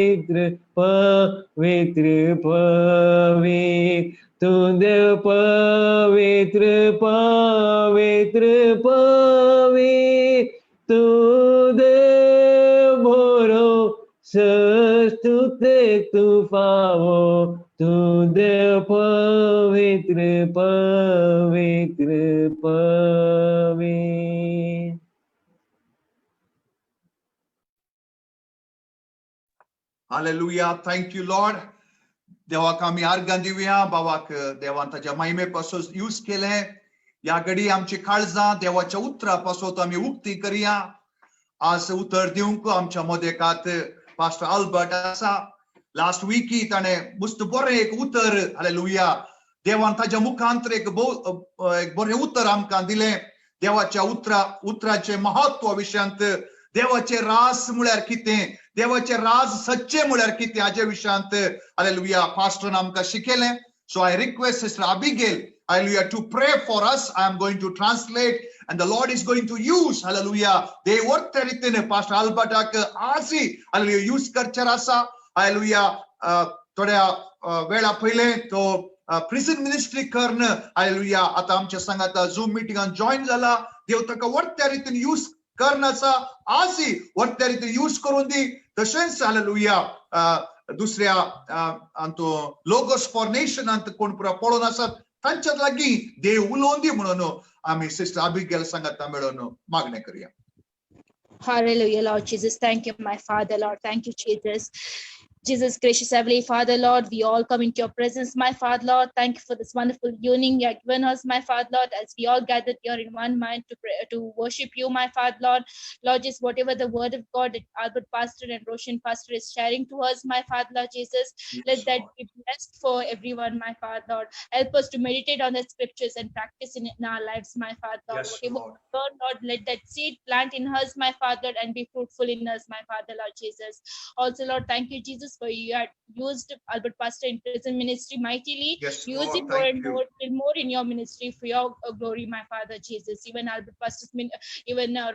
पवित्र पवित्र तू देव पवित्र पवित्र पवित्र तू देव भरोसा स्तुते तू पावो तू देव पवित्र पवित्र पवित्र. Hallelujah. Thank you, Lord. देवाक आम्ही अर्घां दिवया. बाबाक देवान ताच्या महिमेपासून यूज केले. या घडी आमची काळजां देवाच्या उतरापासून आम्ही उक्ती करूया. आज उतर दिवंक आमच्या मदेकात पास्टर अल्बर्ट आसा. लास्ट वीकी ताणे मस्त बरें एक उतर हालेलुया देवान ताच्या मुखांतर एक बरें उतर आमकां दिलें. देवाच्या उतराचे महत्व विशयांत देवाचे रास म्हळ्यार कितें देवाचे राज सच्चे म्हळ्यार कितें हाजे विशयांत हालेलुया पास्टरान आमकां शिकयलें. So I request Sister Abigail, hallelujah, to pray for us. I am going to translate and the Lord is going to use, hallelujah. They work रीतीने Pastor Albert आजी, hallelujah, use करचर आसा, hallelujah. थोड्या वेळा पहिले तो prison ministry करणं, hallelujah. आता आमच्या संघात झूम मीटिंगान जॉइन झाला. देव ताका वरत्या रीतीने यूज करण्याचा आजी वरत्या रीतीने यूज करून दी. तशेंच hallelujah दुसऱ्या अंतो लोगोस फॉर नेशन अंत कोण पुरा पळोवन आसात तांच्या लागीं देव उलोवन दी म्हणून आम्ही सिस्टर अबिगेल सांगाता मेळोन मागणे करूया. Hallelujah, Lord Jesus. Thank you, my Father, Lord. Thank you, Jesus. Jesus, gracious Heavenly Father, Lord, we all come into your presence, my Father, Lord. Thank you for this wonderful evening you have given us, my Father, Lord, as we all gathered here in one mind to pray, to worship you, my Father, Lord. Lord, just whatever the word of God that Albert Pastor and Roshan Pastor is sharing to us, my Father, Lord Jesus, let that be blessed for everyone, my Father, Lord. Help us to meditate on the scriptures and practice in our lives, my Father, Lord. Yes, whatever Lord. Lord, let that seed plant in us, my Father, and be fruitful in us, my Father, Lord Jesus. Also, Lord, thank you, Jesus, for you had used Albert Pastor in prison ministry mightily. Yes, Use Lord, it more thank and you. more in your ministry for your glory, my Father Jesus. Even Albert Pastor's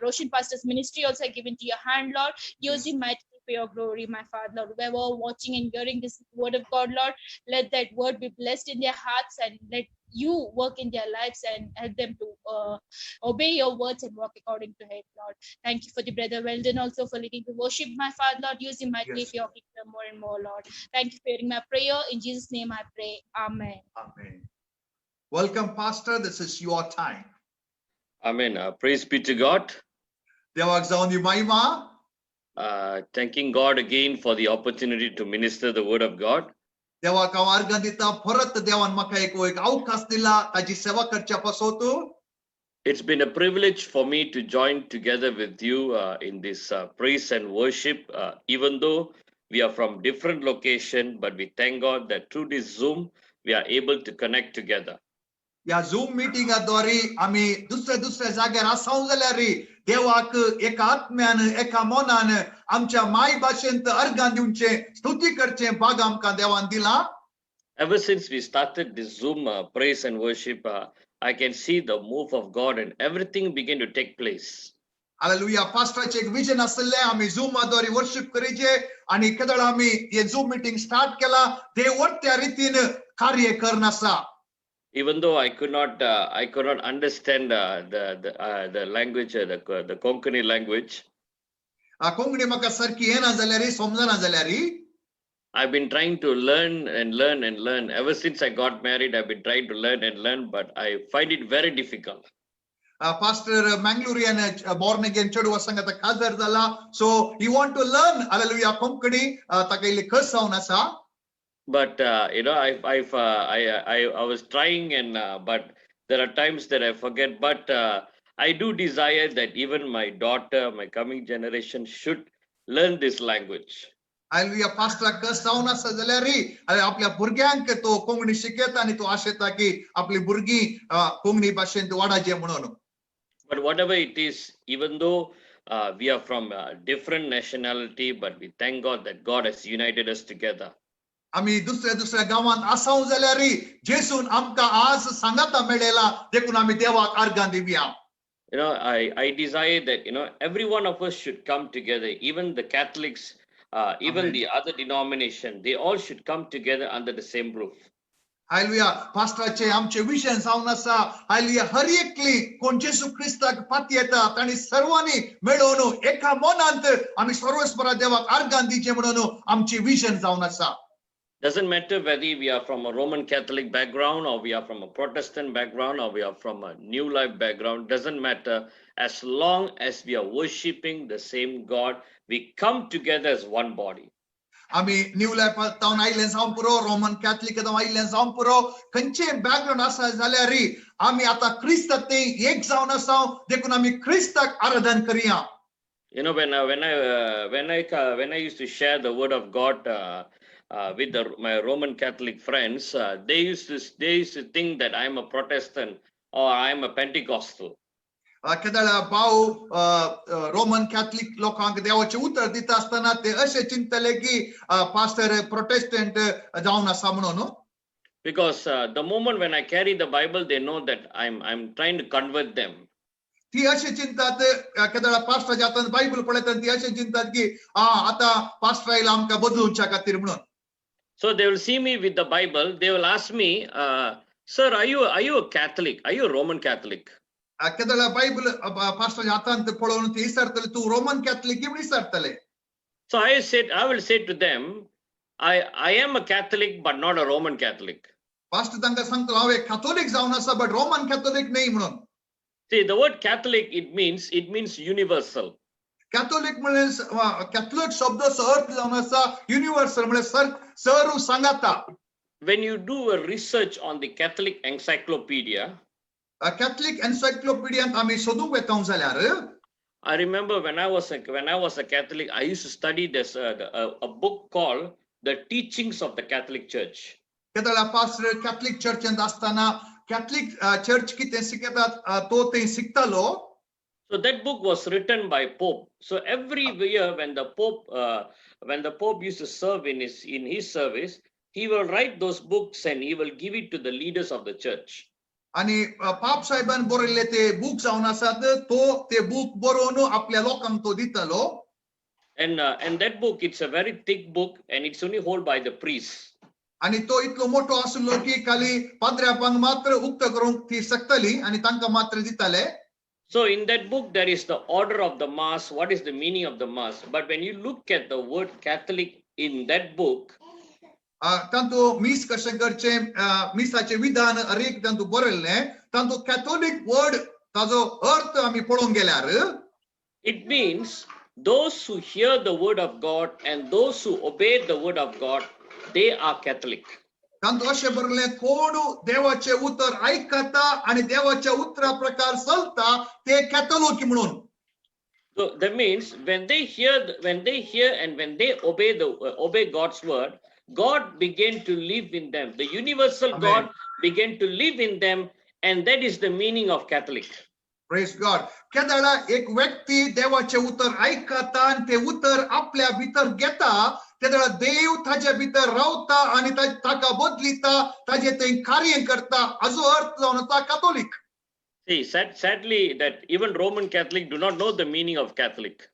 Roshan Pastor's ministry also given to your hand, Lord. Use Yes. him mightily for your glory, my Father, Lord. Whoever watching and hearing this word of God, Lord, let that word be blessed in their hearts and let you work in their lives and help them to obey your words and walk according to it, Lord. Thank you for the brother Weldon also for leading the worship, my Father, Lord. Use him mightily Yes, for your kingdom more and more, Lord. Thank you for hearing my prayer. In Jesus' name I pray. Amen. Amen. Welcome, Pastor. This is your time. Amen. Praise be to God. देवाक जाऊन दी महिमा. Thanking God again for the opportunity to minister the word of God. देवाक हांव अर्घ दिता परत देवान म्हाका एक अवकाश दिला ताची सेवा करच्या पासून. It's been a privilege for me to join together with you in this praise and worship, even though we are from different location, but we thank God that through this Zoom, we are able to connect together. या zoom मीटिंगाद्वारे आम्ही दुसऱ्या जाग्यार आसाव जाल्यार देवाक एका आत्म्यान एका मोनान आमच्या माय भाशेंत अर्घां दिवचे स्तुती करचे भाग आमकां देवान दिला. Ever since we started this Zoom praise and worship, I can see the move of God and everything begin to take place. Hallelujah. पास्टराचे एक विजन आसले आम्ही झूमाद्वारे वर्शिप करीचे आणि केदळ आम्ही हे झूम मीटिंग स्टार्ट केला देव त्या रीतीन कार्य करनासा. Even though I could not understand the language, the Konkani language. Konkani म्हाका सारकी येना जाल्यार समजना जाल्यार I've been trying to learn and learn and learn. Ever since I got married, I've been trying to learn and learn, but I find it very difficult. Pastor Mangalorian born again चेडू संगत खासदार जाला. So he want to learn hallelujah Konkani ताका इल्ली कस जावन आसा. But I was trying and but there are times that I forget. But I do desire that even my daughter, my coming generation, should learn this language. Hallelujah. Pastor कस जावन आसा जाल्यार आपल्या भुरग्यांक तो कोंकणी शिकयता आनी तो आशेता की आपली भुरगीं कोंकणी भाशेंत वाडाचे म्हणून. But whatever it is, even though we are from different nationality, but we thank God that God has united us together. आम्ही दुसऱ्या गावांत आसाव जाल्यार जेसून आमकां आज सांगाता मेळयला देखून आम्ही देवाक अर्घां दिवया. I desire that every one of us should come together. Even the Catholics even Amen. the other denomination, they all should come together under the same roof. Hallelujah पास्टराचे आमचे विजन जावन आसा हालेलुया हर एकली कोण जेसू ख्रिस्ताक पाती येतात आणि सर्वांनी मेळून एका मनांत आम्ही सर्वेस्परा देवाक आर्गां दिचे म्हणून आमचे विजन जावन आसा. Doesn't matter whether we are from a Roman Catholic background or we are from a Protestant background or we are from a New Life background, doesn't matter. As long as we are worshiping the same God, we come together as one body. आम्ही new life जावन आयिल्ले जावं पुरो Roman Catholic जावं आयिल्ले जावं पुरो खंयचे बॅकग्राऊंड आसा जाल्यार आम्ही आता क्रिस्तात एक जावन आसा देखून आम्ही क्रिस्ताक आराधन करूया. You know, when I used to share the word of God with my Roman Catholic friends, they used to think that I am a Protestant or I am a Pentecostal. केदळ भाऊ रोमन कॅथलिक लोकांक देवाचे उत्तर दिता असताना ते असे चिंतले की pastor Protestant जावन आसा म्हणून. Because the moment when I carry the Bible, they know that I'm trying to convert them. ती असे चिंतात केदळ पास्टर जातात बायबल पळयतात ती असे चिंतात की आता पास्टर आयला आमकां बदलूंच्या खातीर म्हणून. So they will see me with the Bible. They will ask me, "Sir, are you a Catholic? Are you a Roman Catholic?" केदळ बायबल पास्टर जातात पळोवन ती विचारतले तू रोमन कॅथलिक की विचारतले. So I will say to them, I am a Catholic but not a Roman Catholic. Pastor तांकां सांगतो हांव एक कॅथोलिक जावन आसा बट रोमन कॅथोलिक नाही म्हणून. See, the word Catholic, it means universal. Catholic म्हणजे कॅथोलिक शब्दाचो अर्थ जावन आसा युनिव्हर्सल म्हणजे सर्व सांगाता. When you do a research on the Catholic Encyclopedia, Catholic एन्सायक्लोपीडियांत आम्ही सोदूंक वेतां जाल्यार I remember when I was a Catholic, I used to study this a book called The Teachings of the Catholic Church. केदळ pastor Catholic चर्चेंत असताना Catholic church कितें शिकयतात तो ते शिकतालो. So that book was written by Pope. So every year when the Pope used to serve in his service, he will write those books and he will give it to the leaders of the church. आणि पाप साहेबान बरयल्ले ते book जावन आसात तो ते book बरोवन आपल्या लोकांक तो दितालो. And that book, it's a very thick book and it's only held by the priests. आणि तो इतलो मोठो आसलो की खाली पाद्र्यापांक मात्र उक्त करूंक ती शकतली आणि तांकां मात्र दिताले. So in that book there is the order of the mass, what is the meaning of the mass. But when you look at the word Catholic in that book, तांतू मीस कशें करचें मिसाचें विधान अरेक तांतू बरयल्लें तांतू कॅथोलिक वर्ड ताजो अर्थ आमी पळोवंक गेल्यार it means those who hear the word of God and those who obey the word of God, they are Catholic. तांतू अशें बरयल्लें कोण देवाचें उतर आयकता आनी देवाच्या उतरा प्रकार चलता ते कॅथोलिक म्हणून. So that means when they hear and when they obey God's word, God began to live in them. The universal Amen. God began to live in them, and that is the meaning of Catholic. Praise God. केदळ एक व्यक्ती देवाचे उतर आयकता आनी ते उतर आपल्या भितर घेता केदळ देव ताजे भितर रावता आनी ताका बदलिता ताजे ते कार्य करता हाजो अर्थ जावन आसा Catholic. See, sadly that even Roman Catholic do not know the meaning of Catholic.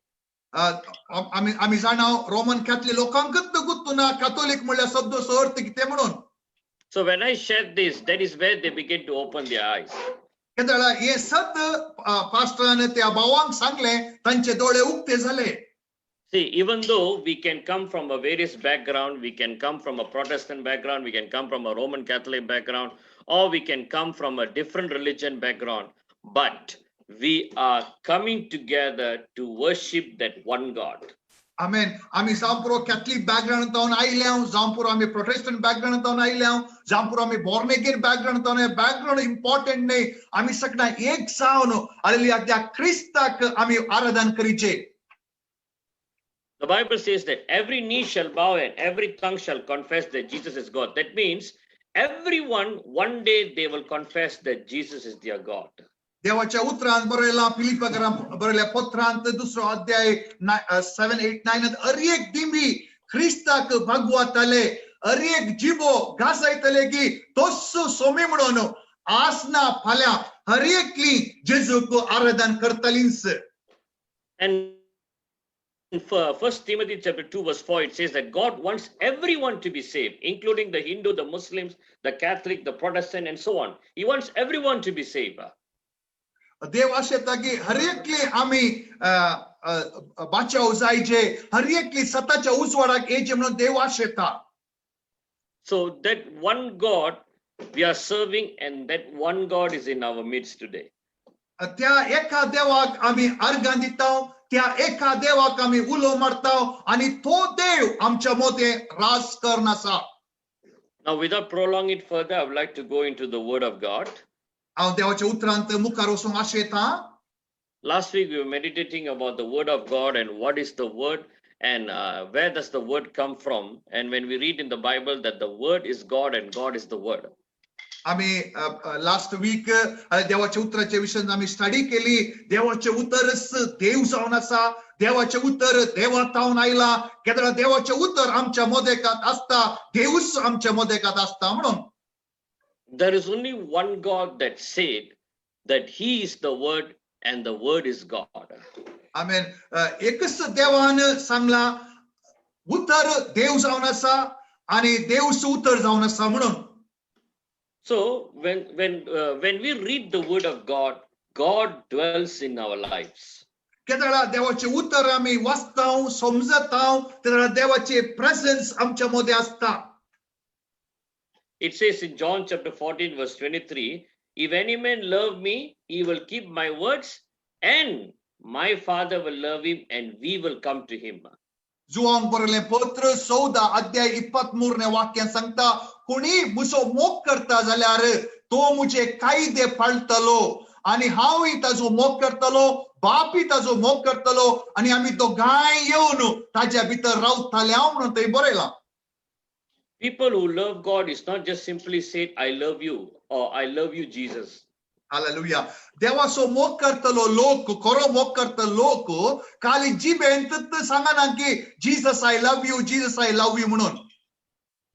आम्ही जाणाव रोमन कॅथलिक लोकांकच गुर्तुना कॅथोलिक म्हणल्यार शब्दाचो अर्थ कितें म्हणून. So when I shared this, that is where they begin to open their eyes. केदळ हे सद पास्टरान त्या भावांक सांगले तांचे दोळे उक्ते झाले. See, even though we can come from a various background, we can come from a Protestant background, we can come from a Roman Catholic background, or we can come from a different religion background, but we are coming together to worship that one God. Amen. आम्ही जांपुरो Catholic background तावन आयल्यां जांपुरो आम्ही Protestant background तावन आयल्यां जांपुरो आम्ही born again background तावन background important नाही आम्ही सगळा एक जावन हालेलुया त्या ख्रिस्ताक आम्ही आराधन करीचे. The Bible says that every knee shall bow and every tongue shall confess that Jesus is God. That means everyone, one day they will confess that Jesus is their God. देवाच्या उतरांत बरयला फिलिप्पियंकांक बरयल्या पत्रांत दुसरो अध्याय 7, 8, 9 अरेक दिमी ख्रिस्ताक भगवताले अरेक जिबो घासायतले की तोस्सो सोमी म्हणून आसना फाल्या हरेकली जेजूक आराधन करतलींस. And First Timothy chapter 2 verse 4, it says that God wants everyone to be saved, including the Hindu, the Muslims, the Catholic, the Protestant, and so on. He wants everyone to be saved. देव अशें येता की हर एकले आमी बाचाव जायचे, हर एकली सताच्या उजवाडाक येचे म्हणून देव आशें येता. So that one God we are serving, and that one God is in our midst today. त्या एका देवाक आमी अर्घां दिताव, त्या एका देवाक आमी उलो मारताव, आणि तो देव आमच्या मदे रास करन आसा. Now, without prolonging it further, I would like to go into the Word of God. हांव देवाच्या उतरांत मुखार वचूंक आशें येता. Last week we were meditating about the Word of God and what is the Word and where does the Word come from. And when we read in the Bible that the Word is God and God is the Word. आम्ही last weak देवाच्या उतराच्या विशयान आम्ही study केली. देवाचे उतरच देव जावन आसा, देवाचे उतर देवातावन आयला, केन्ना देवाचे उतर आमच्या मोदेकात आसता, देवच आमच्या मोदेकात आसता म्हणून. There is only one God that said that He is the Word and the Word is God. आमेन. एकच देवान सांगला उतर देव जावन आसा आणि देवच उतर जावन आसा म्हणून. So when we read the Word of God, God dwells in our lives. केन्ना देवाचे उतर आम्ही वाचताव, समजताव, तेन्ना देवाचे प्रेझेन्स आमच्या मध्ये आसता. It says in John chapter 14 verse 23, if any man love me, he will keep my words, and my Father will love him, and we will come to him. जुआंग बरले पत्र 14 अध्याय 23 वाक्यान सांगता, कोणी मुसो मोग करता जाल्यार तो मुझे कायदे पाळटलो, आणि हांवूय ताजो मोग करतलो, बापूय ताजो मोग करतलो, आणि आमी दोगांय येवन ताज्या भितर रावतले म्हणून थंय बरयलां. People who love God is not just simply said, I love you, or I love you, Jesus. Hallelujah. देवाचो मोग करतलो लोक, खरो मोग करता लोक खाली जिबेन सांगना की Jesus I love you, Jesus I love you म्हणून.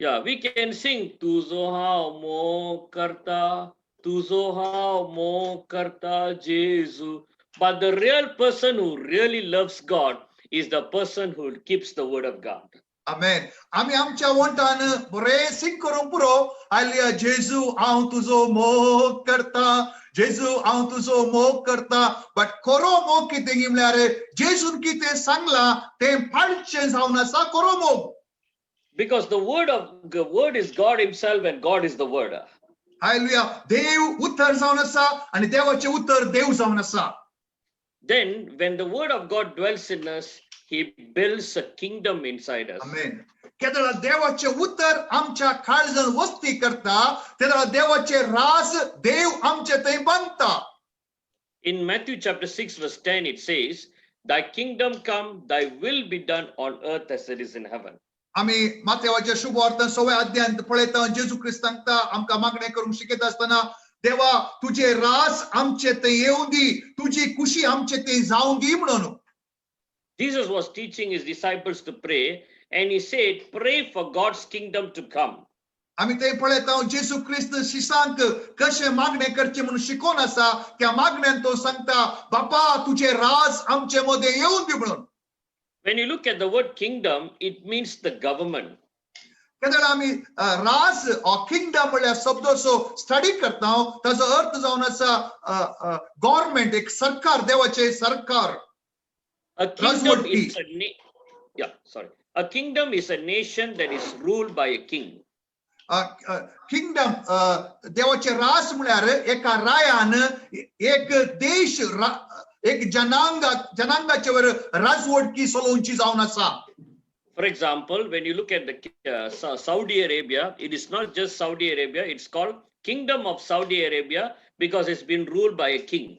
Yeah, we can sing तुझो हांव मोग करता, तुझो हांव मोग करता जेजू. But the real person who really loves God is the person who keeps the word of God. आमेन. आम्ही आमच्या वंटान बरे सिंग करूंक पुरो, हालेलुया. जेजू हांव तुजो मोग करता, जेजू हांव तुजो मोग करता. बट खरो मोग कितें म्हळ्यार जेजून कितें सांगला तें पाळचें जावन आसा खरो मोग. Because the word is God himself, and God is the word. Hallelujah. देव उतर जावन आसा आणि देवाचे उतर देव जावन आसा. Then when the word of God dwells in us, he builds a kingdom inside us. आमेन. केन्ना देवाचे उतर आमच्या काळजान वस्ती करता, तेन्ना देवाचे राज देव आमचे थंय बांदता. In Matthew chapter 6 verse 10 it says, thy kingdom come, thy will be done on earth as it is in heaven. आम्ही माथेवाच्या शुभवार्तान 6व्या अध्यायात पळयता, जेजू ख्रिस्त सांगता आमकां मागणें करूंक शिकयत आसतना, देवा तुझे राज आमचे थंय येवं दी, तुजी खुशी आमचे थंय जावं दी म्हणून. Jesus was teaching his disciples to pray, and he said, pray for God's kingdom to come. आम्ही थंय पळयता जेजू ख्रिस्त शिसांक कशें मागणें करचें म्हणून शिकोवन आसा. त्या मागण्यान तो सांगता, बापा तुझे राज आमचे मदें येवं दी म्हणून. When you look at the word kingdom, it means the government. केन्ना आमी राज ओ किंगडम म्हळ्यार शब्दचो स्टडी करता, ताचो अर्थ जावन आसा गव्हर्नमेंट, एक सरकार, देवाचे सरकार. A kingdom is a kingdom is a nation that is ruled by a king. Kingdom देवाचे राज म्हळ्यार एका रायान एक देश, एक जनांगाचे वर राजवटकी चलोवची जावन आसा. For example, when you look at the Saudi Arabia, it is not just Saudi Arabia, it's called Kingdom of Saudi Arabia because it's been ruled by a king.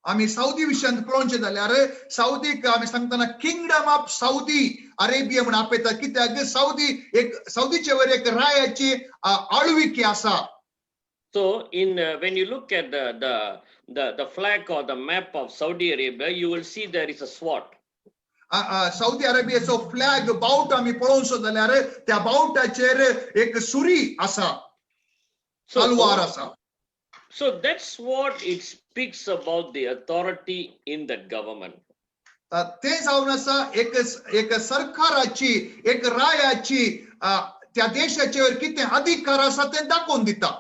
आम्ही सौदी विशयान पळोवचें जाल्यार सौदीक आमी सांगतना किंगडम ऑफ सौदी अरेबिया म्हणून आपयता, कित्याक सौदीचे वर एक रायाची आळविकी आसा. So when you look at the flag or the map of Saudi Arabia, you will see there is a sword. Saudi अरेबियाचो फ्लॅग बावटो आमी पळोवचो जाल्यार त्या बावटाचेर एक सुरी आसा, तलवार आसा. So that sword, it speaks about the authority in that government. ते जावन आसा एक सरकाराची एक रायाची त्या देशाचेर कितें अधिकार आसा तें दाखोवन दिता.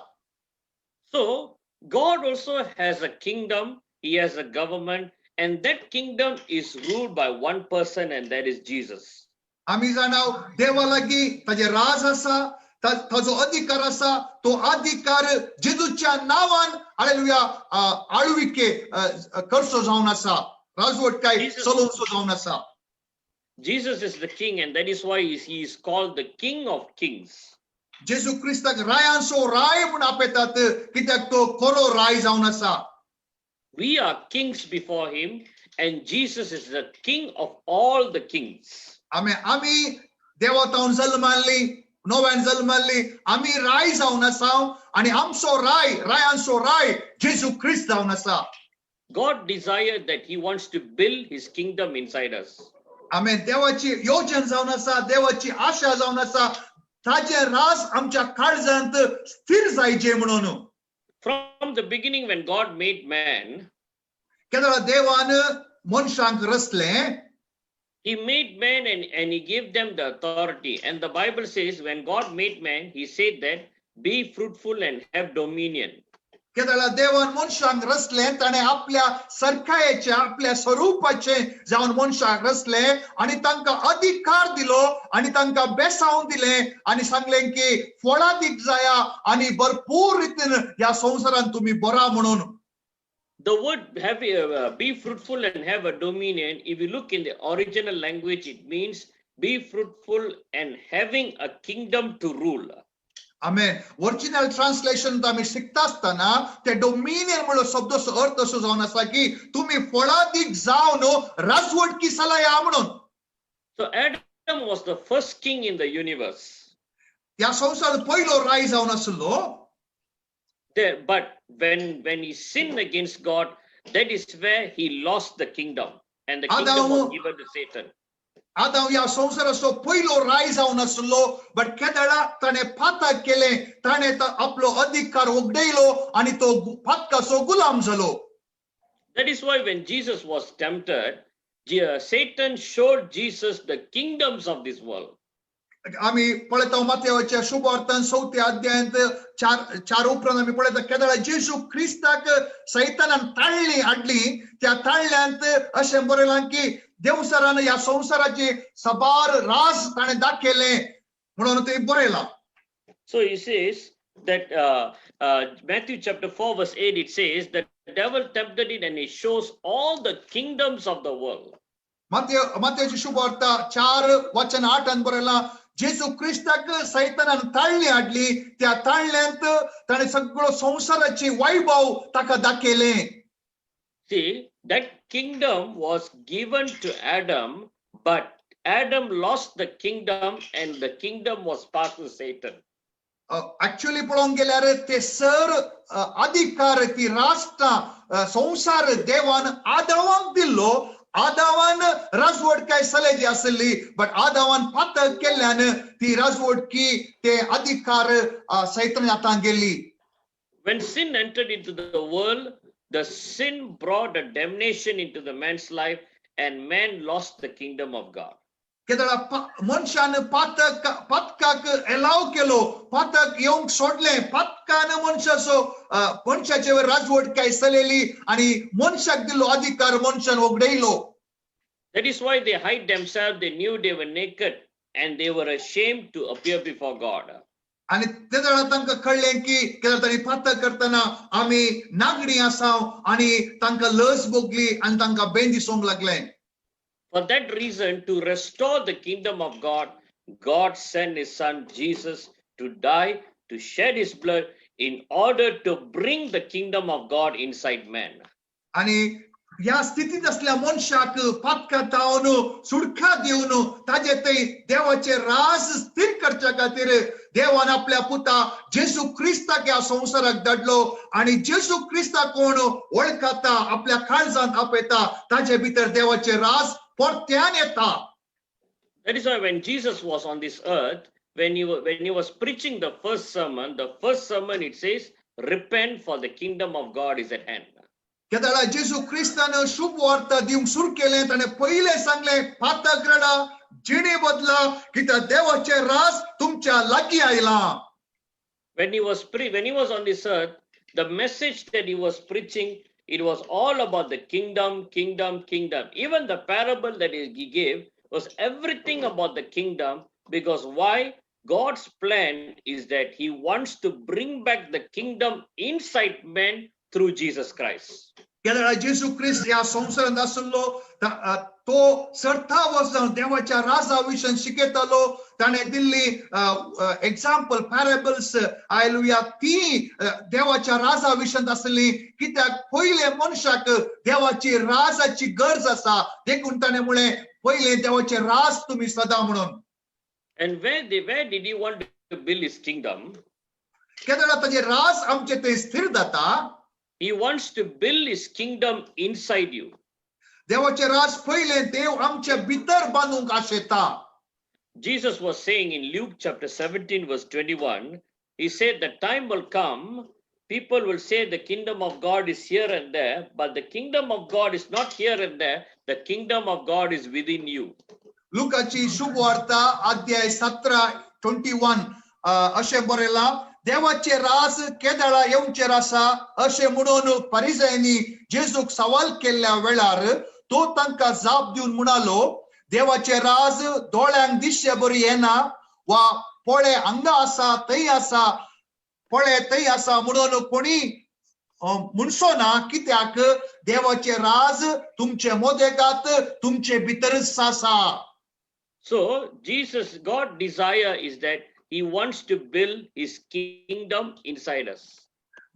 So God also has a kingdम, he has a government, and that kingdom is ruled by one person, and that is Jesus. आमी जाणाव देवा लागीं ताजे राज आसा, ताजो अधिकार आसा, तो अधिकार जेजूच्या नांवान हालेलुया आळविके करचो जावन आसा, राजवटकाय चलोवचो जावन आसा. Jesus is the king, and that is why he is called the King of Kings. जेजू क्रिस्ताक रायांचो राय म्हूण आपयतात कित्याक तो खरो राय जावन आसा. We are kings before him, and Jesus is the king of all the kings. आमी देवातावन जल्माल्ली, नव्यान जल्माल्ली, आमी राय जावन आसा आनी आमचो रायांचो राय जेजू क्रिस्त जावन आसा. God desired that he wants to build his kingdom inside us. आमी देवाची योजन जावन आसा, देवाची आशा जावन आसा, ताजे राज आमच्या काळजांत स्थिर जायचे म्हणून. From the beginning, when God made man, केन्ना देवान मनशांक रचलें, he made man and he gave them the authority. And the Bible says, when God made man, he said that, be fruitful and have dominion. केन्ना देवान मनशांक रचलें, ताणें आपल्या सरकायेचे, आपल्या स्वरूपाचे जावन मनशांक रचलें आनी तांकां अधिकार दिलो आनी तांकां बेसांव दिलें आनी सांगलें की फळादीक जाया आनी भरपूर रितीन ह्या संवसारांत तुमी बरा म्हणून. The word be fruitful and have a dominion, if you look in the original language, it means be fruitful and having a kingdom to rule. Amen. Original translation आमी शिकता आसतना ते डोमिनियन म्हणलो शब्दाचो अर्थ असो जावन आसा की तुम्ही फळादीक जावन राजवटकी चलाया म्हणून. So Adam was the first king in the universe. ह्या संवसारांत पयलो राय जावन आसलो. But when he sinned against God, that is where he lost the kingdom, and the kingdom was given to Satan. आदाम ह्या संवसाराचो पयलो राय जावन आसलो, बट केदळा ताणें पातक केलें, ताणें आपलो अधिकार उगडयलो आनी तो पातकाचो गुलाम जालो. That is why when Jesus was tempted, Satan showed Jesus the kingdoms of this world. आमी पळयता माथेवाच्या शुभवार्तांत 4थ्या अध्यायांत 4 उपरांत आमी पळयता केदळा जेजू क्रिस्ताक सैतानान ताळणी हाडली, त्या ताळण्यांत अशें बरयलां की देवसरान ह्या संवसाराचे सबार राज ताणें दाखयलें म्हणून ते बरयलां. So he says that Matthew chapter 4 verse 8, it says that the devil tempted it and he shows all the kingdoms of the world. माथेवाची शुभवार्ता 4:8 बरयलां जेजू क्रिस्ताक सैतानान ताळणी हाडली, त्या ताळण्यांत ताणें सगळो संवसाराची वैभव ताका दाखयलें. See, that kingdom was given to Adam, but Adam lost the kingdom and the kingdom was passed to Satan. Actually पळोवंक गेल्यार ते सर अधिकार ती राष्ट्र संवसार देवान आदामाक दिल्लो, आदामान राजवट काय चलयली आसली, बट आदामान पातक केल्ल्यान ती राजवटकी ते अधिकार सैताना हातांत गेली. When sin entered into the world, the sin brought a damnation into the man's life and man lost the kingdom of God. केदळा मनशान पातकाक एलाव केलो, पातक येवंक सोडलें, पातकान मनशाचे राजवट काय चलयली आनी मनशाक दिल्लो अधिकार मनशान उगडयलो. That is why they hide themselves. They knew they were naked and they were ashamed to appear before God. आणि तेदळा तांकां कळलें की केदळा तांणी पातक करतना आमी नागडी आसाव आनी तांकां लज भोगली आनी तांकां बेन दिसोंक लागलें. For that reason, to restore the kingdom of God, God sent his son Jesus to die, to shed his blood in order to bring the kingdom of God inside man. आणि ह्या स्थितीत असल्या मनशाक पातकां तावन सुडका दिवन ताजे थंय देवाचे राज स्थिर करच्या खातीर देवान आपल्या पुता जेजू क्रिस्ताक ह्या संवसाराक धाडलो आनी जेजू क्रिस्ता कोण वळखता, आपल्या काळजांत आपयता, ताजे भितर देवाचे राज परत्यान येता. That is why when Jesus was on this earth, when he was preaching the first sermon it says, repent for the kingdom of God is at hand. केदाळा जेजू क्रिस्तान शुभ वार्ता दिवंक सुरू केले ताणे पहिले सांगले फातक रडा जिणे बदला कित्याक देवाचे राज तुमच्या लागीं आयला. When he was on this earth, the message that he was preaching, it was all about the kingdom, kingdom, kingdom. Even the parable that he gave was everything about the kingdom, because why? God's plan is that he wants to bring back the kingdom inside men through Jesus Christ. केदाळा जेजू ख्रिस्त ह्या संवसारांत आसलो तो सर्था वचून देवाच्या राजा शिकयतालो. ताणे Delhi example पॅरेबल्स hallelujah ती देवाच्या राजा विशयंत आसली. कित्याक पयले मनशाक देवाची राजाची गरज आसा देखून ताणे म्हळें पयले देवाचे राज तुम्ही सदा म्हणून. And where did he want to build his kingdom? केदाळा ताजे राज आमचे थंय स्थिर जाता. He wants to build his kingdom inside you. देवाचे राज पयले देव आमच्या भितर बांदूंक आशेता. Jesus was saying in Luke chapter 17 verse 21, he said the time will come, people will say the kingdom of God is here and there, but the kingdom of God is not here and there, the kingdom of God is within you. लुकाची शुभ वार्ता अध्याय 17:21 अशें बरयला. देवाचे राज केदाळा येवचेर आसा अशें म्हणून फरिसायांनी जेजूक सवाल केल्ल्या वेळार तो तांकां जाप दिवन म्हणालो देवाचे राज दोळ्यांक दिसचे बरी येना वा पळे हांगा आसा थंय आसा पळे थंय आसा म्हणून कोणी म्हणसो ना. कित्याक देवाचे राज तुमचे मोदेगात तुमचे भितरच आसा. So God's desire is that he wants to build his kingdom inside us.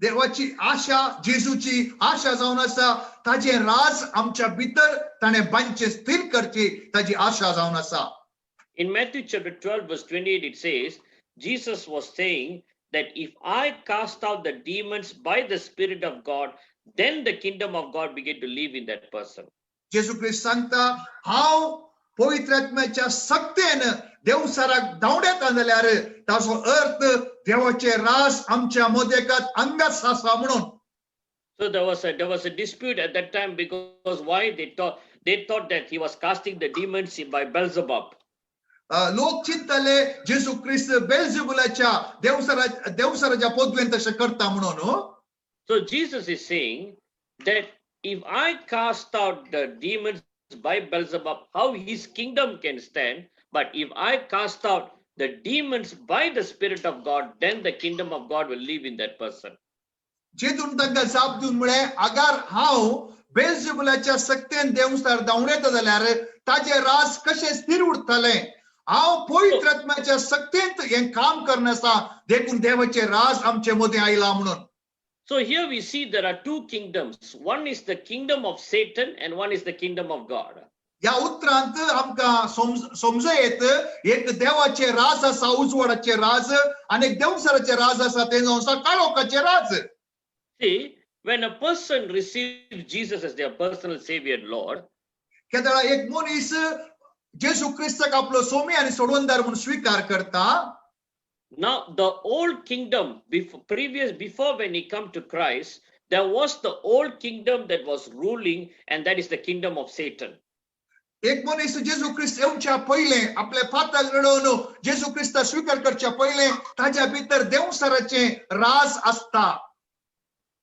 देवाची आशा जेजूची आशा जावन आसा ताजे राज आमच्या भितर ताणे बांदचे स्थिर करचे ताजी आशा जावन आसा. In Matthew chapter 12 verse 28 it says, Jesus was saying that if I cast out the demons by the Spirit of God, then the kingdom of God began to live in that person. जेजू ख्रिस्त सांगता हांव पवित्र आत्म्याच्या सक्तेन देवसाराक धांवडेता जाल्यार ताचो अर्थ देवाचे राज आमच्या मोदेगात अंगास आसा म्हणून. So there was a dispute at that time because why they thought that he was casting the demons by Beelzebub. लोक चिंतले जेजू ख्रिस्त बेल्झेबुलाच्या देवसाराच्या पदवेन तशें करता म्हणून. So Jesus is saying that if I cast out the demons by Beelzebub, how his kingdom can stand, but if I cast out the demons by the Spirit of God, then the kingdom of God will live in that person. जेतून तांकां जाप दिवन म्हळें आगार हांव बेल्झेबुलाच्या सक्तेन देवसार धांवडेता जाल्यार ताजे राज कशें स्थिर उरतले. हांव पवित्र आत्म्याच्या सक्तेन हें काम करनासा देखून देवाचे राज आमचे मदें आयला म्हणून. So here we see there are two kingdoms. One is the kingdom of Satan and one is the kingdom of God. या उत्तरांत आमकां समज येत एक देवाचे राज आसा उजवाडाचे राज आनी एक देवसाराचे राज आसा ते जावन आसा काळोखाचे राज. See, when a person receives Jesus as their personal savior and Lord, केदाळा एक मनीस जेजू क्रिस्ताक आपलो सोमी आनी सोडवणदार म्हणून स्वीकार करता. now the old kingdom before when he come to Christ, there was the old kingdom that was ruling, and that is the kingdom of Satan. एक मनीस जेजू ख्रिस्त येवच्या पयले आपले फाताक रडोवन जेजू क्रिस्ता स्वीकार करच्या पयले ताच्या भितर देवसाराचे राज आसता.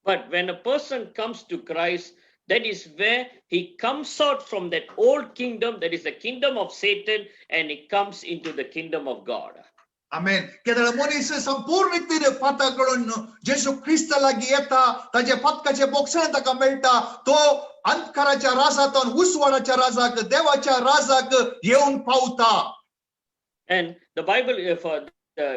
But when a person comes to Christ, that is where he comes out from that old kingdom, that is the kingdom of Satan, and he comes into the kingdom of God. आमेन. केदाळ मनीस संपूर्ण रीतीन फाताक रडोवन जेजू Crysta लागीं येता ताचे फातकाचे बोगसण ताका मेळटा. तो अंधकाराच्या राजांतून उजवाडाच्या राजाक देवाच्या राजाक येवन पावता. And the Bible,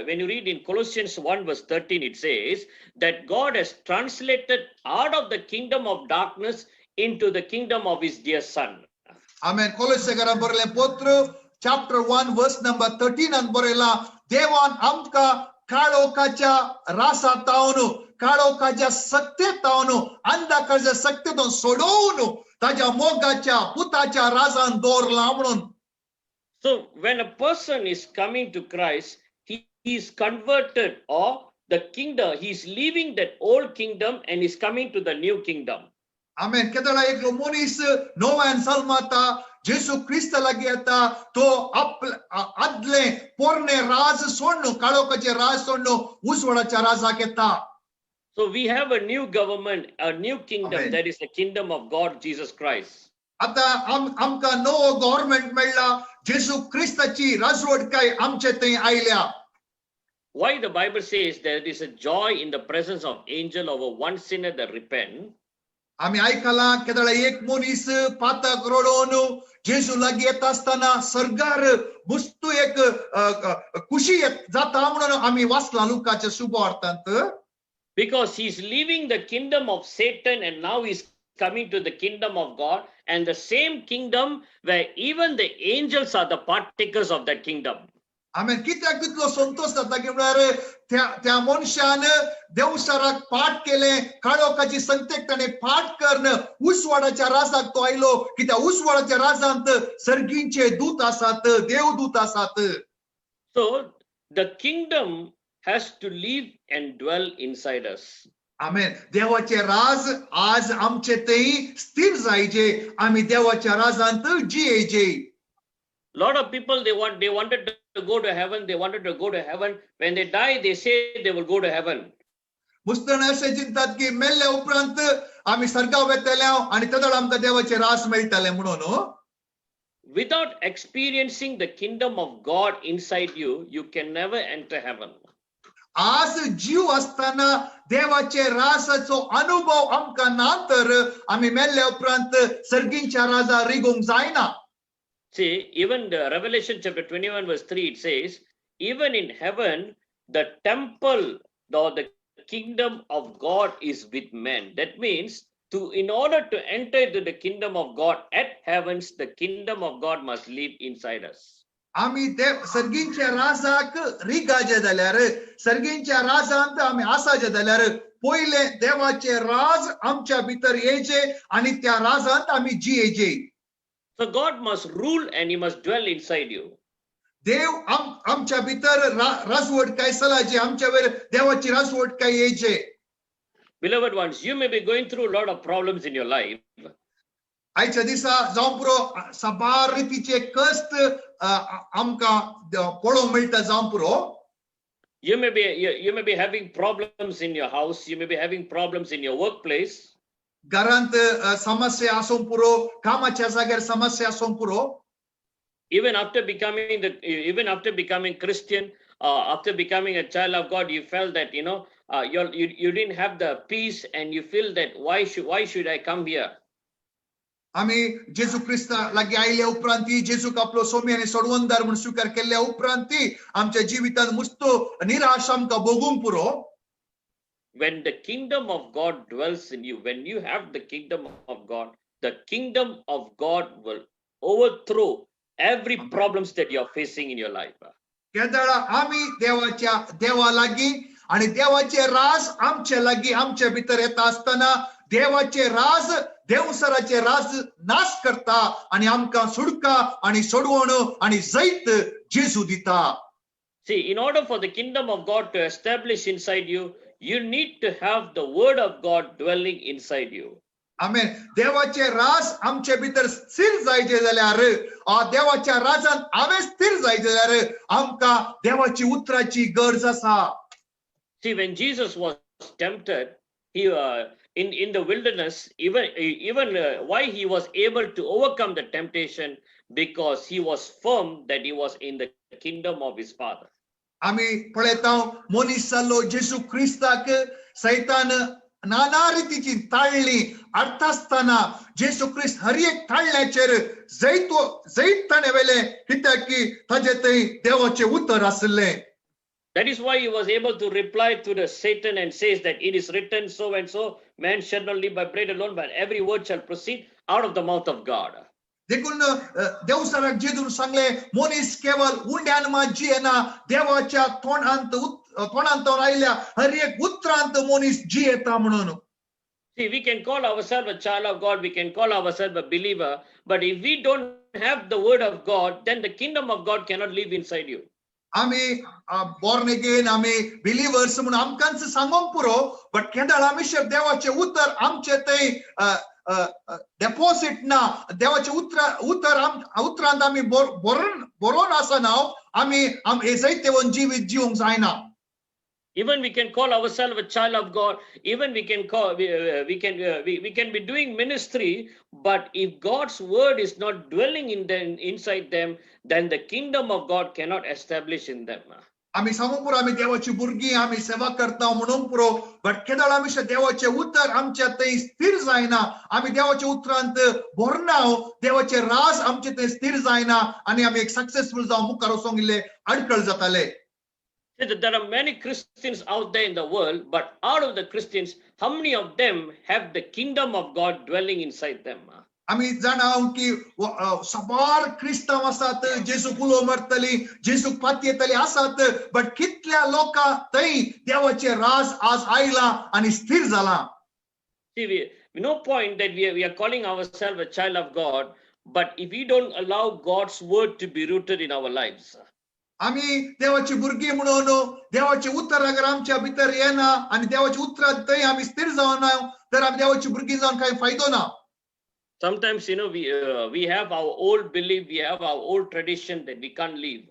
when you read in Colossians 1 verse 13, it says that God has translated out of the kingdom of darkness into the kingdom of his dear son. आमेन. कोलोसेकारांत बरयलें पत्र chapter 1 verse number 13 आन बरयलां देवान आमकां काळोखाच्या रासांतावन काळोखाच्या सक्तेंतावन अंधकाराच्या सक्तेंतून सोडोवन ताच्या मोगाच्या पुताच्या राजान दवरला म्हणून. So when a person is coming to Christ, he is converted, or the kingdom, he is leaving that old kingdom and is coming to the new kingdom. Amen. Kedala ek monis novan salmata Jesu Krista lagi ata to adle porne raz sonno kalokache raz sonno uswadacha raza keta. So we have a new government, a new kingdom. Amen. That is the kingdom of God, Jesus Christ. आता आमका no government मेळला जेसू ख्रिस्ताची राजवट काय आमचे थंय आयल्या. Why the Bible says there is a joy in the presence of angel over one sinner that repent. आम्ही ऐकला केदळ एक मनीस पातक रडोन जेसू लागीं येता असताना सरगार बुस्तू एक खुशी जाता म्हणून आम्ही वाचला लुकाच्या सुवार्तांत. Because he's leaving the kingdom of Satan and now he's coming to the kingdom of God, and the same kingdom where even the angels are the partakers of that kingdom. आम्ही कित्याक तितलो संतोष जाता की म्हळ्यार त्या मनशान देवसाराक पाठ केले काळोखाची संकटेक ताणे पाठ करून उसवाडाच्या राजाक तो आयलो की त्या उसवाडाच्या राजांत सर्गींचे दूत आसात देवदूत आसात. So the kingdom has to live and dwell inside us. आमेन. देवाचे राज आज आमचे थंय स्थिर जायचे आम्ही देवाच्या राजांत जियेचे. Lot of people they wanted to go to heaven. They wanted to go to heaven. When they die, they say they will go to heaven. मुस्तन असे चिंतात की मेल्ले उपरांत आम्ही सर्गाव वेतले आणि तदळ आमकां देवाचे राज मेळटले म्हणून. Without experiencing the kingdom of God inside you, you can never enter heaven. आज जीव असताना देवाचे रासाचो अनुभव आमकां ना तर आम्ही मेल्ले उपरांत सर्गींच्या राजा रिगोंक जायना. See, even the Revelation chapter 21 verse 3, it says, even in heaven, the temple or the kingdom of God is with men. That means, in order to enter into the kingdom of God at heavens, the kingdom of God must live inside us. आम्ही देव सर्गींच्या राजाक रिगाजे जाल्यार सर्गींच्या राजांत आम्ही आसाजे जाल्यार पहिले देवाचे राज आमच्या भितर येचे आणि त्या राजांत आम्ही जियेचे. So God must rule and he must dwell inside you. देव आमच्या भितर राजवट काय चलाचे आमच्या वर देवाची राजवट काय येचे. Beloved ones, you may be going through a lot of problems in your life. आयच्या दिसा जावं पुरो साबार रितीचे कष्ट आमकां पळोवंक मेळटा जावं पुरो. You may be having problems in your house. You may be having problems in your workplace. घरांत समस्या आसूं पुरो कामाच्या जाग्यार समस्या आसूं पुरो. Even after becoming Christian, after becoming a child of God, you felt that you didn't have the peace, and you feel that why should I come here? आम्ही जेजू ख्रिस्ता लागीं आयल्या उपरांती जेजूक आपलो सोमी आनी सोडवणदार म्हणून स्वीकार केल्ल्या उपरांती आमच्या जिवितांत मुस्तो निराश आमकां भोगूंक पुरो. When the kingdom of God dwells in you, when you have the kingdom of God, the kingdom of God will overthrow every problems that you are facing in your life. केदळा आम्ही देवा लागीं आणि देवाचे राज आमचे लागीं आमच्या भितर येता आसतना देवाचे राज देवसराचे राज नाश करता आणि आमकां सुडका आणि सोडवण आणि जैत जेजू दिता. See, in order for the kingdom of God to establish inside you, you need to have the word of God dwelling inside you. आमेन. देवाचे राज आमचे भितर स्थिर जायचे जाल्यार देवाच्या राजान हांवें स्थिर जायचे जाल्यार आमकां देवाची उतराची गरज आसा. See, when Jesus was tempted, he in the wilderness, even why he was able to overcome the temptation, because he was firm that he was in the kingdom of his Father. आम्ही पळयता मनीस जाल्लो जेजू क्रिस्ताक सैतान नाना रितीची ताळली हाडटा आसतना जेजू क्रिस्त हर एक ताळल्याचेर जैत ताणे वेले कित्याक की ताजे थंय देवाचे उतर आसले. That is why he was able to reply to the Satan and says that it is written so and so, man shall not live by bread alone, but every word shall proceed out of the mouth of God. देखून देवसाराक जेजून सांगले मनीस केवळ उंड्यान मात जियेना देवाच्या तोंडांत आयल्या हर एक उतरांत मनीस जियेता म्हणून. See, we can call ourselves a child of God, we can call ourselves a believer, but if we don't have the word of God, then the kingdom of God cannot live inside you. आम्ही born again आम्ही Believers म्हणून आमकांच सांगोंक पुरो but केदळ आमी देवाचे उतर आमचे थंय डेपॉझिट ना देवाचे उतरांत आम्ही बरोवन आसना आम्ही हे जायते जीवित जिवंक जायना. Even we can call ourselves a child of God. Even we can call we can be doing ministry, but if God's word is not dwelling in them inside them, then the kingdom of God cannot establish in them. आम्ही सांगूंक पुरो आम्ही देवाची भुरगीं आम्ही सेवा करता म्हणूंक पुरो बट केदळ आमी देवाचे उतर आमच्या थंय स्थिर जायना आम्ही देवाच्या उतरांत भरना देवाचे राज आमचे थंय स्थिर जायना आनी आमी एक सक्सेसफुल जावन मुखार वचोंक इल्ले अडखळ जाताले. There are many Christians out there in the world, but out of the Christians, how many of them have the kingdom of God dwelling inside them? आम्ही जाणा की सबार क्रिस्तांव आसात जेजूक उलो मारतली जेजूक पाती येतली आसात बट कितल्या लोकां थंय देवाचे राज आज आयला आनी स्थिर जाला. See, we no point that we are calling ourselves a child of God, but if we don't allow God's word to be rooted in our lives. आम्ही देवाची भुरगीं म्हणून देवाचे उतर अगर आमच्या भितर येना आनी देवाचे उतरांत थंय आमी स्थिर जावना तर आमी देवाची भुरगीं जावन कांय फायदो ना. Sometimes, we have our old belief, we have our old tradition that we can't leave.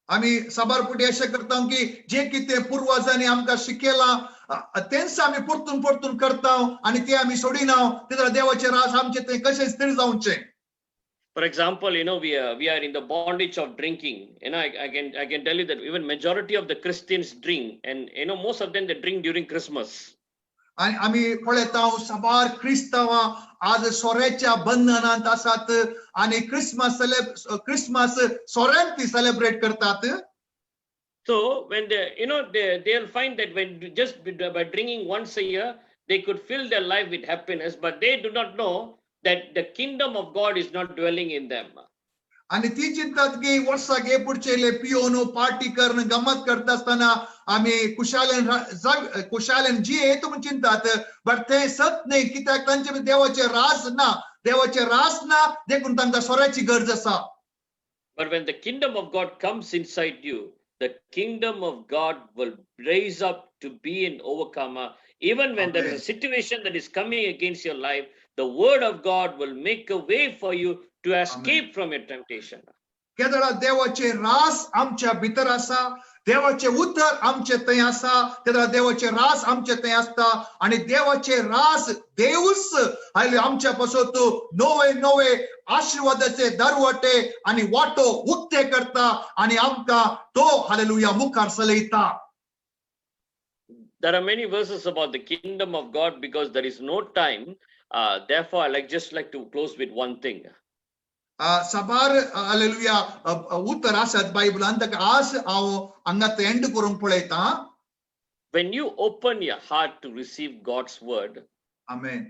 आम्ही सबारपुटी अशें करता की जे कितें पुर्वजांनी आमकां शिकयलां तेंच आमी परतून परतून करता आनी ते आमी सोडिना तेन्ना देवाचे राज आमचे थंय कशें स्थिर जावचें. For example, we are in the bondage of drinking. I can tell you that even majority of the Christians drink, and most of them they drink during Christmas. आणि आम्ही पळयता सबार क्रिस्तांवां आज सोऱ्याच्या बंधनांत आसात आणि क्रिसमस सोऱ्यान ती सेलिब्रेट करतात. So when they'll find that when just by drinking once a year, they could fill their life with happiness, but they do not know that the kingdom of God is not dwelling in them. आणि ती चिंतात की वर्साक हे पुढचे peon party करून गमत करता असताना आम्ही कुशालन जी हे तुम चिंतात बट ते सत नाही कित्याक तांचे देवाचे रास ना देखून तांकां सोऱ्याची गरज आसा. But when the kingdom of God comes inside you, the kingdom of God will raise up to be an overcomer. Even when there is a situation that is coming against your life, the word of God will make a way for you to escape from your temptation. केदळा देवाचे रास आमच्या भितर आसा देवाचे उतर आमचे थंय आसा केदळा देवाचे रास आमचे थंय आसता आणि देवाचे रास देवूच आयले आमच्या पासून नवे आशीर्वादाचे दरवाटे आणि वाटो उक्ते करता आणि आमकां तो हालेलुया मुखार चलयता. There are many verses about the kingdom of God because there is no time. Therefore, I just like to close with one thing. सबार हालेलुया उतर आसात बायबलांत आज हांव हांगात एंड करूंक पळयता. When you open your heart to receive God's word, आमेन.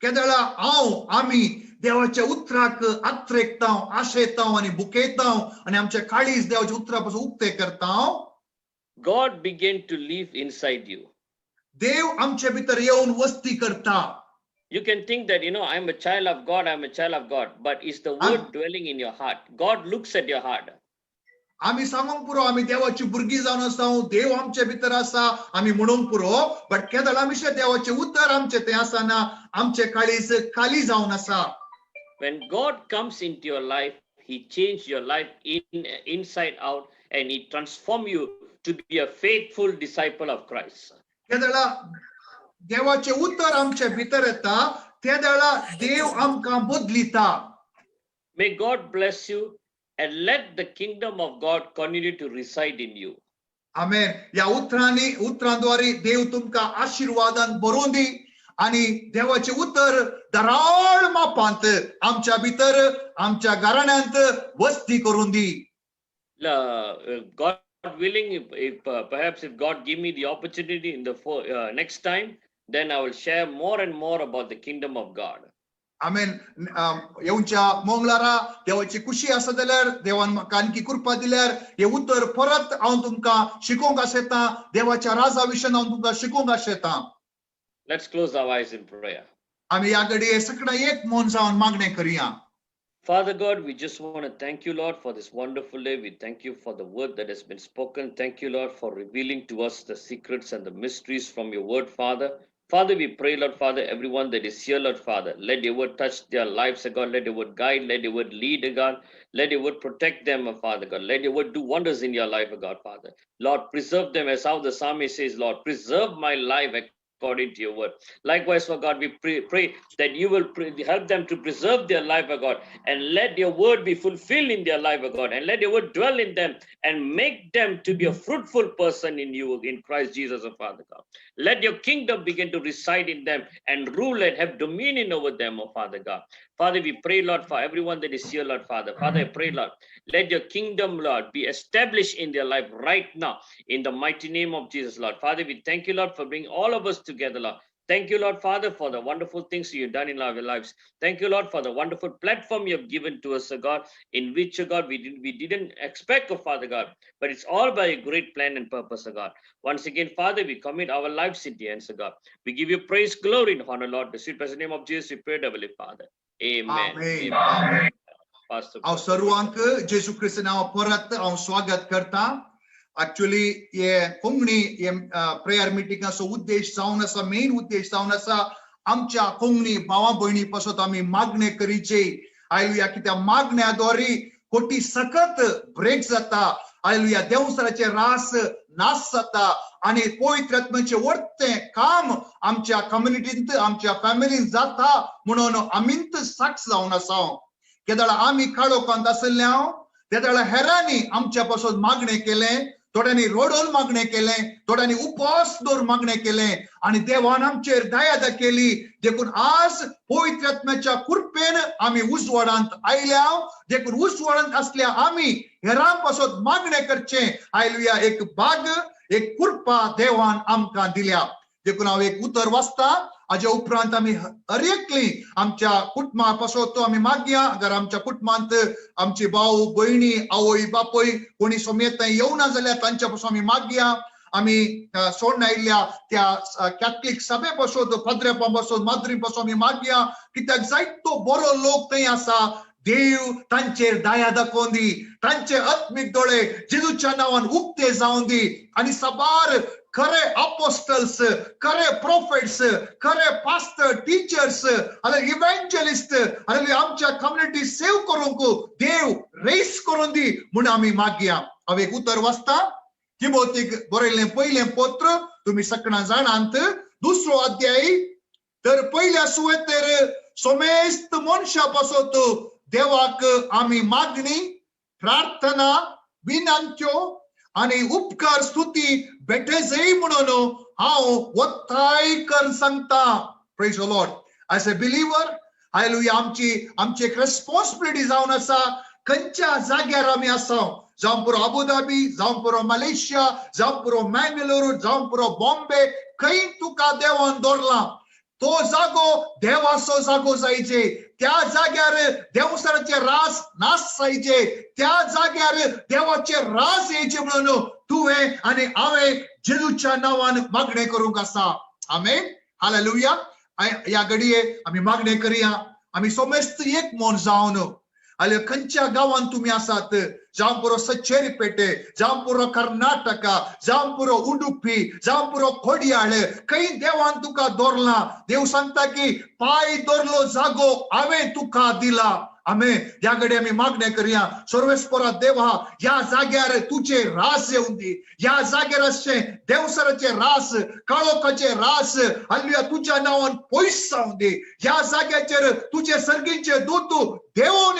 केदळा आमी देवाच्या उतराक आत्रेकता आशेता आणि बुकेता आणि आमच्या काळीज देवाच्या उतरा पासून उक्ते करता. God began to live inside you. देव आमच्या भितर येऊन वस्ती करता. You can think that, I'm a child of God, but is the word dwelling in your heart? God looks at your heart. आम्ही सांगूंक पुरो आम्ही देवाची भुरगीं जावन आसा देव आमच्या भितर आसा आम्ही म्हणूंक पुरो बट केदळ आमचे देवाचे उतर आमचे ते आसाना आमचे काळीज खाली जावन आसा. When God comes into your life, he changed your life inside out and he transform you to be a faithful disciple of Christ. केदळ देवाचे उतर आमच्या भितर येता तेदळा देव आमकां बदलिता. May God bless you and let the kingdom of God continue to reside in you. आमेन. या उतरांद्वारे देव तुमकां आशीर्वादान भरून दी आणि देवाचे उतर दराळ मापांत आमच्या भितर आमच्या घराण्यांत वस्ती करून दी. God willing, if perhaps if God give me the opportunity in the next time, then I will share more and more about the kingdom of God. आमेन. येवच्या मंगळारा देवाची खुशी आसा जाल्यार देवान म्हाका आणखी कृपा दिल्यार हे उतर परत हांव तुमकां शिकोवंक आशेता देवाच्या राजा विशीं हांव तुमकां शिकोवंक आशेता. Let's close our eyes in prayer. आमी ह्या घडये सगळें एक मन जावन मागणें करया. Father God, we just want to thank you, Lord, for this wonderful day. We thank you for the word that has been spoken. Thank you, Lord, for revealing to us the secrets and the mysteries from your word, Father. Father, we pray, Lord Father, everyone that is here, Lord Father, let your word touch their lives, O God. Let your word guide, let your word lead, O God. Let your word protect them, O Father God. Let your word do wonders in your life, O God, Father. Lord, preserve them, as how the psalmist says, Lord, preserve my life according to your word. Likewise, for God, we pray that you will help them to preserve their life, O God, and let your word be fulfilled in their life, O God, and let your word dwell in them and make them to be a fruitful person in you, in Christ Jesus, O Father God. Let your kingdom begin to reside in them and rule and have dominion over them, O Father God. Father, we pray, Lord, for everyone that is here, Lord Father. Father, I pray, Lord, let your kingdom, Lord, be established in their life right now, in the mighty name of Jesus, Lord. Father, we thank you, Lord, for bringing all of us together, Lord. Thank you, Lord Father, for the wonderful things you've done in our lives. Thank you, Lord, for the wonderful platform you have given to us, O God, in which, O God, we didn't expect, O Father God, but it's all by a great plan and purpose, O God. Once again, Father, we commit our lives in your hands, O God. We give you praise, glory, and honor, Lord. The sweet blessed name of Jesus, we pray, Heavenly Father. Amen. Amen. Amen. Pastor. हांव सर्वांक जेजू ख्रिस्त नांव परत हांव स्वागत करता. Actually ये कोंकणी ये prayer मिटिंगाचो उद्देश जावन आसा, मेन उद्देश जावन आसा आमच्या कोंकणी भावा भयणी पासत आमी मागणे करीचे. हालेलुया. कित्याक मागण्याद्वारे कोटी सकत ब्रेक जाता. हालेलुया. देवसराचे रास नाश जाता आणि पवित्र आत्म्याचे वर्ते काम आमच्या कम्युनिटींत आमच्या फॅमिलीन जाता म्हणून आमींत साक्ष जावन आसा. केदाळ आमी काळोखांत आसल्या तेदाळ हेरांनी आमच्या पासून मागणे केले, थोड्यांनी रोडोन मागणे केले, थोड्यांनी उपवास दवर मागणे केले आणि देवान आमचेर दया दाखयली. देखून आज पवित्र आत्म्याच्या कृपेन आमी उजवाडांत आयल्या. देखून उजवाडांत असल्या आमी हेरां पासून मागणे करचे. हालेलुया. एक भाग, एक कृपा देवान आमकां दिल्या. देखून हांव एक उतर वाचता. हाच्या उपरांत आमी हर एकली आमच्या कुटुंबा पासून तो आमी मागया. अगर आमच्या कुटुंबांत आमची भाऊ भयणी आवय बापय कोणी समेत येवना जाल्यार तांच्या पासून आमी मागया. आमी सोडून आयिल्ल्या त्या कॅथलीक सभे पासून, पाद्रेपा पासून, माद्री पासून आमी मागया. कित्याक जायतो बरो लोक थंय आसा. देव तांचेर दया दाखोवन दी, तांचे आत्मीक दोळे जेजूच्या नांवान उक्ते जावन दी आणि साबार खरे अपोस्टल्स, खरे प्रोफेट्स, खरे पास्टर, टीचर्स, इव्हेंजलिस्ट आणि आमच्या कम्युनिटी सेव्ह करूंक देव रेस करून दी म्हणून आमी मागया. हांव एक उतर वाचता. तिमोथीक बरयल्लें पयलें पत्र, तुम्ही सगळ्यां जाणांत 2 अध्याय. तर पहिल्या सुवातेर समेस्त मनशा पासून देवाक आमी मागणी, प्रार्थना, विनंत्यो आणि उपकार स्तुती भेटे जाय म्हणून हांव वत्ताय करून सांगता. Praise the Lord. As a believer, hallelujah. आमची एक रेस्पॉन्सिबिलिटी जावन आसा. खंयच्या जाग्यार आमी आसा, जावं पुरो अबुधाबी, जावं पुरो मलेशिया, जावं पुरो मँगलोर, जावं पुरो बॉम्बे, खंय तुका देवान दवरला तो जागो देवाचो जागो जायचे. त्या जाग्यार देवसराचे रास नाश जायचे. त्या जाग्यार देवाचे रास येयचे म्हणून तुवें आनी हांवें जेजूच्या नांवान मागणे करूंक आसा. आमेन. हालेलुया. ह्या घडये आमी मागणे करया. आमी समेस्त एक मन जावन हाल्या खंयच्या गांवांत तुमी आसात, जावं पुरो सच्चेरीपेटे, जावं पुरो कर्नाटका, जावं पुरो उडुपी, जावं पुरो खोडयाळ, खंय देवान तुका दवरला. देव सांगता की पाय दवरलो जागो हांवें तुका दिला. आमी ह्या घडी आमी मागणे करया. सर्वेस्परा देवा, ह्या जाग्यार तुझे रास येऊन दी. ह्या जाग्यार अशे देवसराचे रास, काळोखाचे रास हालेलुया तुझ्या नांवान पयस जावन दी. ह्या जाग्याचेर तुझे सर्गीचे दूत देवून